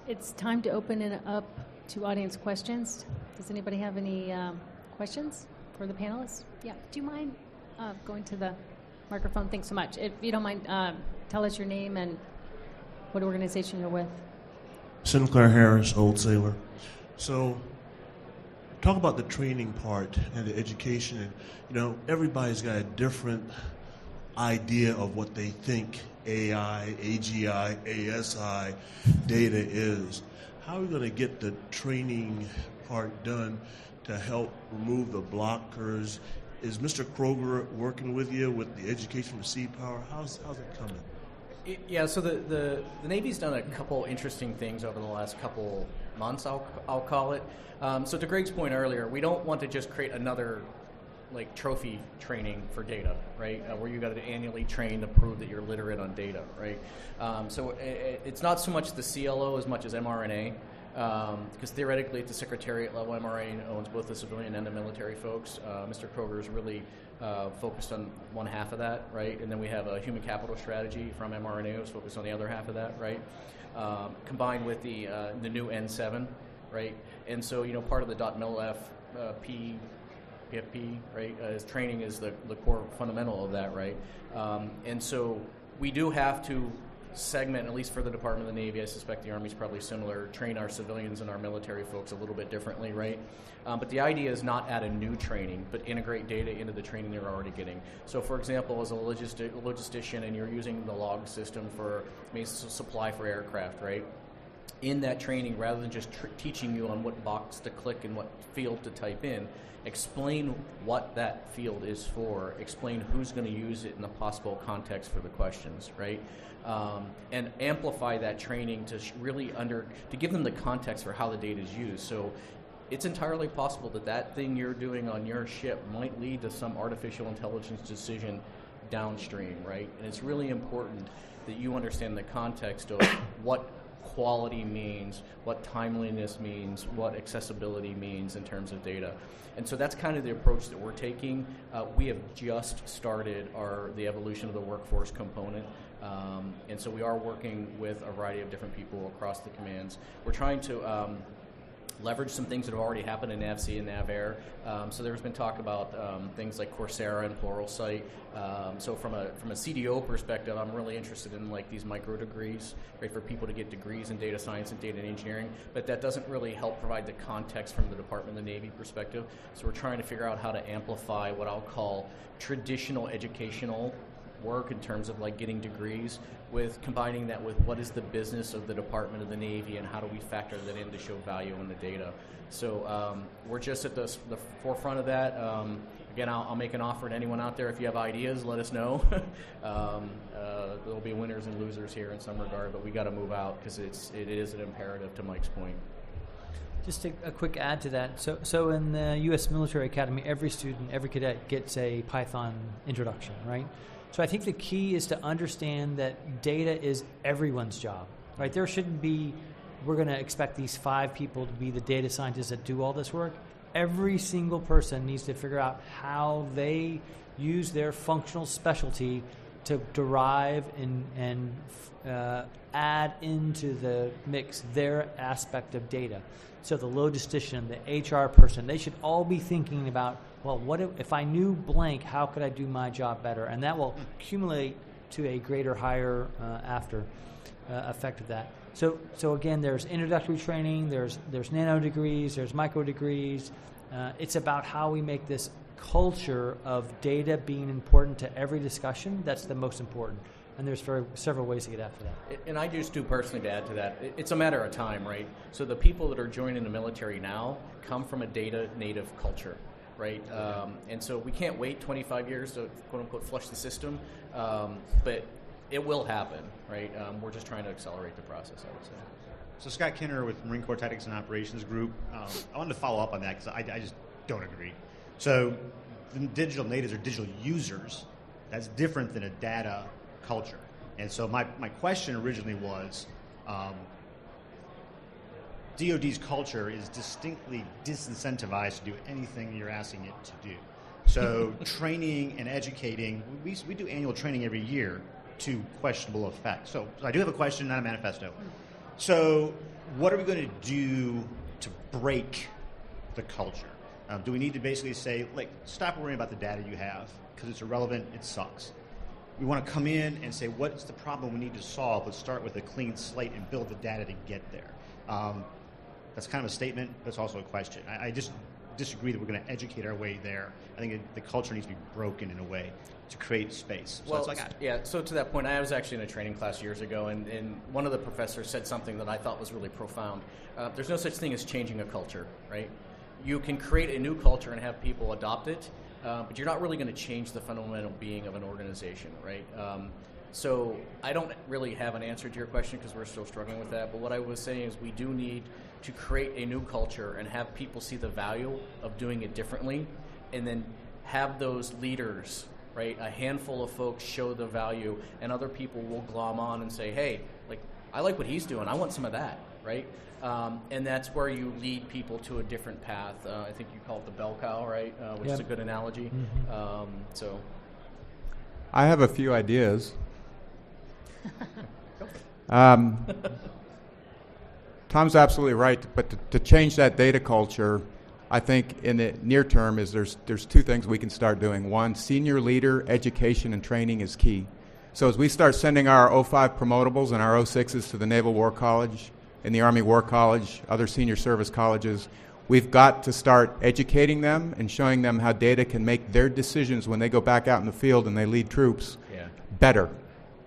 It's time to open it up to audience questions. Does anybody have any questions for the panelists? Yeah, do you mind going to the microphone? Thanks so much. If you don't mind, tell us your name and what organization you're with. Sinclair Harris, Old Sailor. So, talk about the training part and the education. And, you know, everybody's got a different idea of what they think AI, AGI, ASI data is. How are we going to get the training part done to help remove the blockers? Is Mr. Kroger working with you with the education for sea power? How's it coming? Yeah, so the Navy's done a couple interesting things over the last couple months, I'll call it. So to Greg's point earlier, we don't want to just create another like trophy training for data, right? Where you got to annually train to prove that you're literate on data, right? So it's not so much the CLO as much as mRNA, because theoretically at the secretariat level, mRNA owns both the civilian and the military folks. Mr. Kroger is really focused on one half of that, right? And then we have a human capital strategy from mRNA who's focused on the other half of that, right? Combined with the new N7, right? And so, you know, part of the .mil-F PFP, right, training is the core fundamental of that, right? And so we do have to segment, at least for the Department of the Navy, I suspect the Army's probably similar, train our civilians and our military folks a little bit differently, right? But the idea is not add a new training, but integrate data into the training they're already getting. So for example, as a logistician and you're using the log system for maybe supply for aircraft, right? In that training, rather than just teaching you on what box to click and what field to type in, explain what that field is for, explain who's going to use it in the possible context for the questions, right? And amplify that training to really to give them the context for how the data is used. So it's entirely possible that that thing you're doing on your ship might lead to some artificial intelligence decision downstream, right? And it's really important that you understand the context of what quality means, what timeliness means, what accessibility means in terms of data. And so that's kind of the approach that we're taking. We have just started the evolution of the workforce component. And so we are working with a variety of different people across the commands. We're trying to leverage some things that have already happened in AFCEA and NavAir. So there's been talk about things like Coursera and Pluralsight. So from a CDO perspective, I'm really interested in like these micro degrees, right, for people to get degrees in data science and data engineering. But that doesn't really help provide the context from the Department of the Navy perspective. So we're trying to figure out how to amplify what I'll call traditional educational work in terms of like getting degrees, with combining that with what is the business of the Department of the Navy and how do we factor that in to show value in the data. So we're just at the forefront of that. Again, I'll make an offer to anyone out there. If you have ideas, let us know. There'll be winners and losers here in some regard, but we got to move out because it is an imperative, to Mike's point. Just a quick add to that. So in the U.S. Military Academy, every student, every cadet gets a Python introduction, right? So I think the key is to understand that data is everyone's job, right? There shouldn't be, we're going to expect these 5 people to be the data scientists that do all this work. Every single person needs to figure out how they use their functional specialty to derive and add into the mix their aspect of data. So the logistician, the HR person, they should all be thinking about, well, what if I knew blank, how could I do my job better? And that will accumulate to a greater, higher after effect of that. So again, there's introductory training, there's nano degrees, there's micro degrees. It's about how we make this culture of data being important to every discussion. That's the most important. And there's several ways to get after that. And I just do personally to add to that, it's a matter of time, right? So the people that are joining the military now come from a data native culture, right? And so we can't wait 25 years to quote unquote flush the system, but it will happen, right? We're just trying to accelerate the process, I would say. So Scott Kinner with Marine Corps Tactics and Operations Group. I wanted to follow up on that because I just don't agree. So the digital natives are digital users. That's different than a data culture. And so my question originally was, DoD's culture is distinctly disincentivized to do anything you're asking it to do. So training and educating, we do annual training every year to questionable effect. So I do have a question, not a manifesto. So what are we going to do to break the culture? Do we need to basically say, like, stop worrying about the data you have because it's irrelevant, it sucks. We want to come in and say, what's the problem we need to solve? Let's start with a clean slate and build the data to get there. That's kind of a statement, but it's also a question. I just disagree that we're going to educate our way there. I think the culture needs to be broken in a way to create space. So well, so to that point, I was actually in a training class years ago, and one of the professors said something that I thought was really profound. There's no such thing as changing a culture, right? You can create a new culture and have people adopt it, but you're not really going to change the fundamental being of an organization, right? So I don't really have an answer to your question because we're still struggling with that, but what I was saying is we do need to create a new culture and have people see the value of doing it differently, and then have those leaders, right? A handful of folks show the value, and other people will glom on and say, hey, like, I like what he's doing, I want some of that, right? And that's where you lead people to a different path. I think you call it the bell cow, right? Which is a good analogy. Mm-hmm. So I have a few ideas. Tom's absolutely right, but to change that data culture, I think in the near term is there's 2 things we can start doing. One, senior leader education and training is key. So as we start sending our 05 promotables and our 06s to the Naval War College, in the Army War College, other senior service colleges, we've got to start educating them and showing them how data can make their decisions when they go back out in the field and they lead troops better.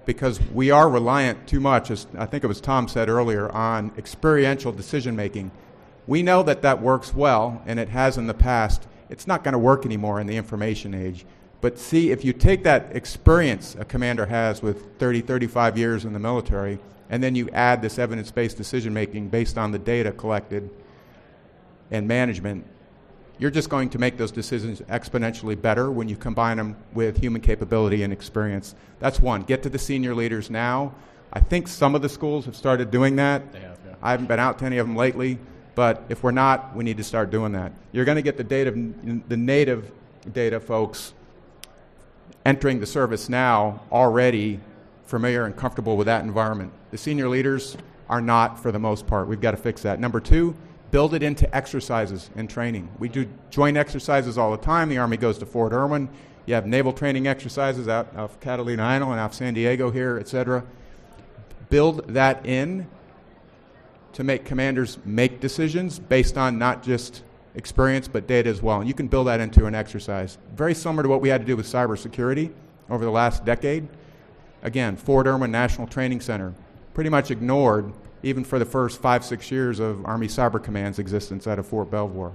Because we are reliant too much, as I think it was Tom said earlier, on experiential decision making. We know that works well, and it has in the past. It's not going to work anymore in the information age. But see, if you take that experience a commander has with 30, 35 years in the military, and then you add this evidence-based decision-making based on the data collected and management, you're just going to make those decisions exponentially better when you combine them with human capability and experience. That's one. Get to the senior leaders now. I think some of the schools have started doing that. They have, yeah. I haven't been out to any of them lately, but if we're not, we need to start doing that. You're going to get the native data folks entering the service now already familiar and comfortable with that environment. The senior leaders are not, for the most part. We've got to fix that. Number 2, build it into exercises and training. We do joint exercises all the time. The Army goes to Fort Irwin. You have naval training exercises out of Catalina Island, out of San Diego here, etc. Build that in to make commanders make decisions based on not just experience but data as well. And you can build that into an exercise. Very similar to what we had to do with cybersecurity. over the last decade. Again, Fort Irwin National Training Center, pretty much ignored even for the first 5-6 years of Army Cyber Command's existence out of Fort Belvoir.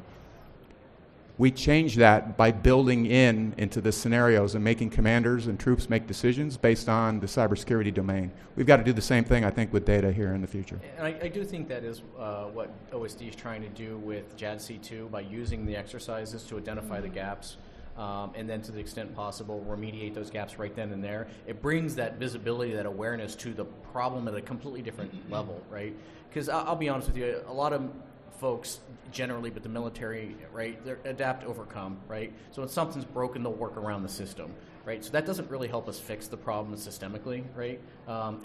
We changed that by building into the scenarios and making commanders and troops make decisions based on the cybersecurity domain. We've got to do the same thing, I think, with data here in the future. And I do think that is what OSD is trying to do with JADC2 by using the exercises to identify the gaps. And then to the extent possible, remediate those gaps right then and there. It brings that visibility, that awareness to the problem at a completely different level, right? Because I'll be honest with you, a lot of folks generally, but the military, right, they adapt, overcome, right? So when something's broken, they'll work around the system, right? So that doesn't really help us fix the problem systemically, right?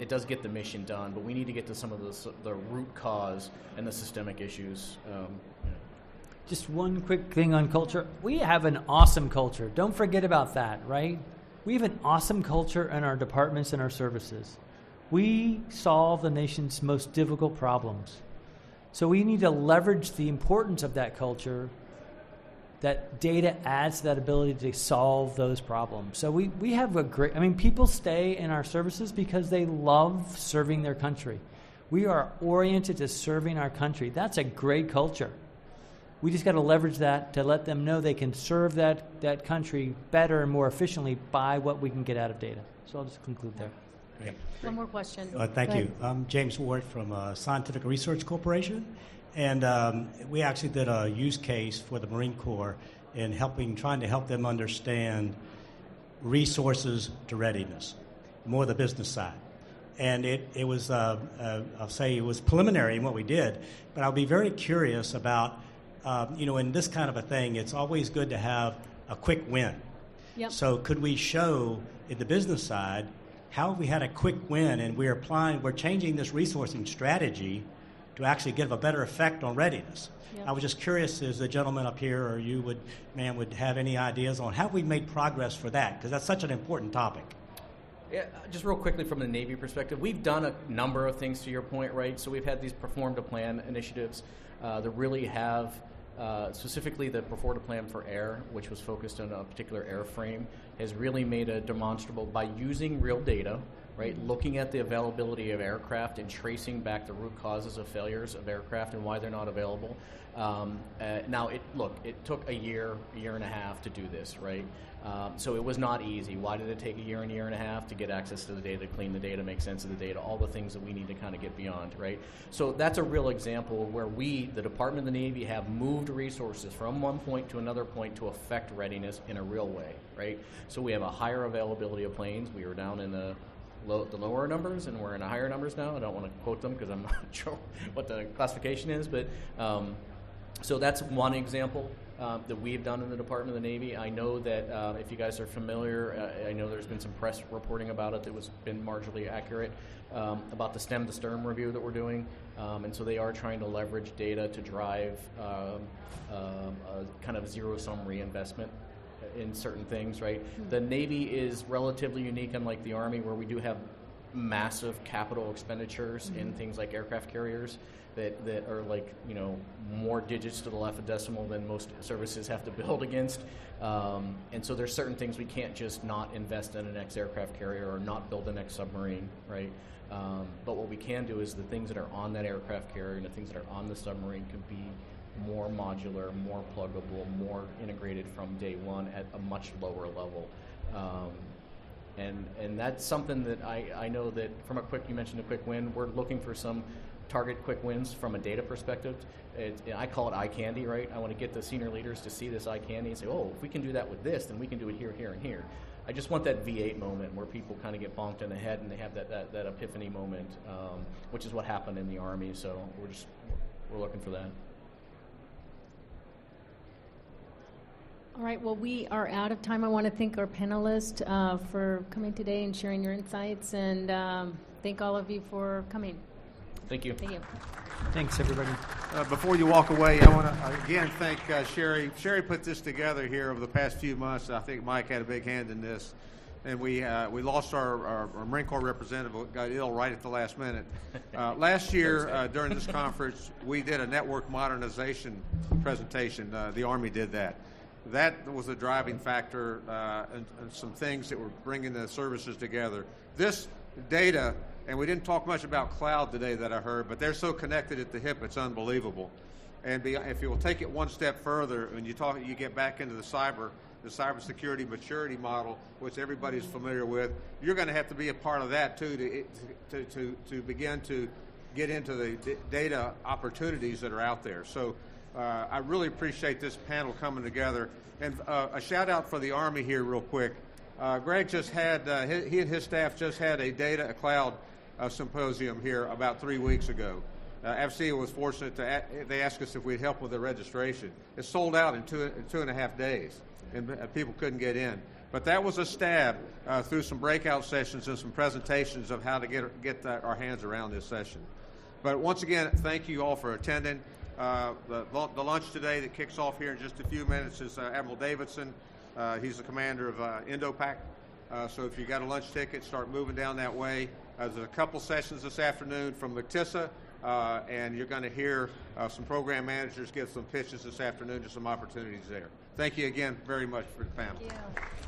It does get the mission done, but we need to get to some of the root cause and the systemic issues. Just one quick thing on culture. We have an awesome culture. Don't forget about that, right? We have an awesome culture in our departments and our services. We solve the nation's most difficult problems. So we need to leverage the importance of that culture. That data adds to that ability to solve those problems. So we have a great, people stay in our services because they love serving their country. We are oriented to serving our country. That's a great culture. We just got to leverage that to let them know they can serve that country better and more efficiently by what we can get out of data. So I'll just conclude there. Great. One more question. Thank you. I'm James Ward from Scientific Research Corporation, and we actually did a use case for the Marine Corps in trying to help them understand resources to readiness, more the business side. And it was, I'll say it was preliminary in what we did, but I'll be very curious about in this kind of a thing, it's always good to have a quick win. Yep. So could we show in the business side how we had a quick win and we're changing this resourcing strategy to actually give a better effect on readiness? Yep. I was just curious, as the gentleman up here or you would have any ideas on how we made progress for that, because that's such an important topic. Yeah, just real quickly from the Navy perspective, we've done a number of things to your point, right? So we've had these perform to plan initiatives that really have specifically the Perform to Plan for Air, which was focused on a particular airframe, has really made a demonstrable by using real data, right? Looking at the availability of aircraft and tracing back the root causes of failures of aircraft and why they're not available. Now, it took a year and a half to do this, right? So it was not easy. Why did it take a year and a half? To get access to the data, clean the data, make sense of the data, all the things that we need to kind of get beyond, right? So that's a real example where we, the Department of the Navy, have moved resources from one point to another point to affect readiness in a real way, right? So we have a higher availability of planes. We were down in the lower numbers, and we're in the higher numbers now. I don't want to quote them because I'm not sure what the classification is, but so that's one example that we've done in the Department of the Navy. I know that if you guys are familiar, I know there's been some press reporting about it that was been marginally accurate about the stem to stern review that we're doing, and so they are trying to leverage data to drive a kind of zero-sum reinvestment in certain things, right? Mm-hmm. The Navy is relatively unique, unlike the Army, where we do have massive capital expenditures in things like aircraft carriers that are like, more digits to the left of decimal than most services have to build against. And so there's certain things we can't just not invest in an next aircraft carrier or not build the next submarine, right? But what we can do is the things that are on that aircraft carrier and the things that are on the submarine can be more modular, more pluggable, more integrated from day one at a much lower level. And that's something that I know that from you mentioned a quick win, we're looking for some target quick wins from a data perspective. I call it eye candy, right? I want to get the senior leaders to see this eye candy and say, oh, if we can do that with this, then we can do it here, here, and here. I just want that V8 moment where people kind of get bonked in the head and they have that epiphany moment, which is what happened in the Army. So we're looking for that. All right, well, we are out of time. I want to thank our panelists for coming today and sharing your insights, and thank all of you for coming. Thank you. Thank you. Thanks, everybody. Before you walk away, I want to again thank Sherry. Sherry put this together here over the past few months. I think Mike had a big hand in this. And we lost our Marine Corps representative, got ill right at the last minute. Last year, during this conference, we did a network modernization presentation. The Army did that. that was a driving factor and some things that were bringing the services together. This data, and we didn't talk much about cloud today that I heard, but they're so connected at the hip, it's unbelievable. And if you will take it one step further, when you get back into the cybersecurity maturity model, which everybody's familiar with, you're going to have to be a part of that too to begin to get into the data opportunities that are out there. So I really appreciate this panel coming together. And a shout out for the Army here real quick. Greg just had, he and his staff just had a cloud symposium here about 3 weeks ago. AFCEA was fortunate they asked us if we'd help with the registration. It sold out in two and a half days, and people couldn't get in. But that was a stab through some breakout sessions and some presentations of how to get our hands around this session. But once again, thank you all for attending. The lunch today that kicks off here in just a few minutes is Admiral Davidson. He's the commander of Indo-Pac. So if you got a lunch ticket, start moving down that way. There's a couple sessions this afternoon from MCTISA, and you're going to hear some program managers give some pitches this afternoon to some opportunities there. Thank you again very much for the panel. Thank you.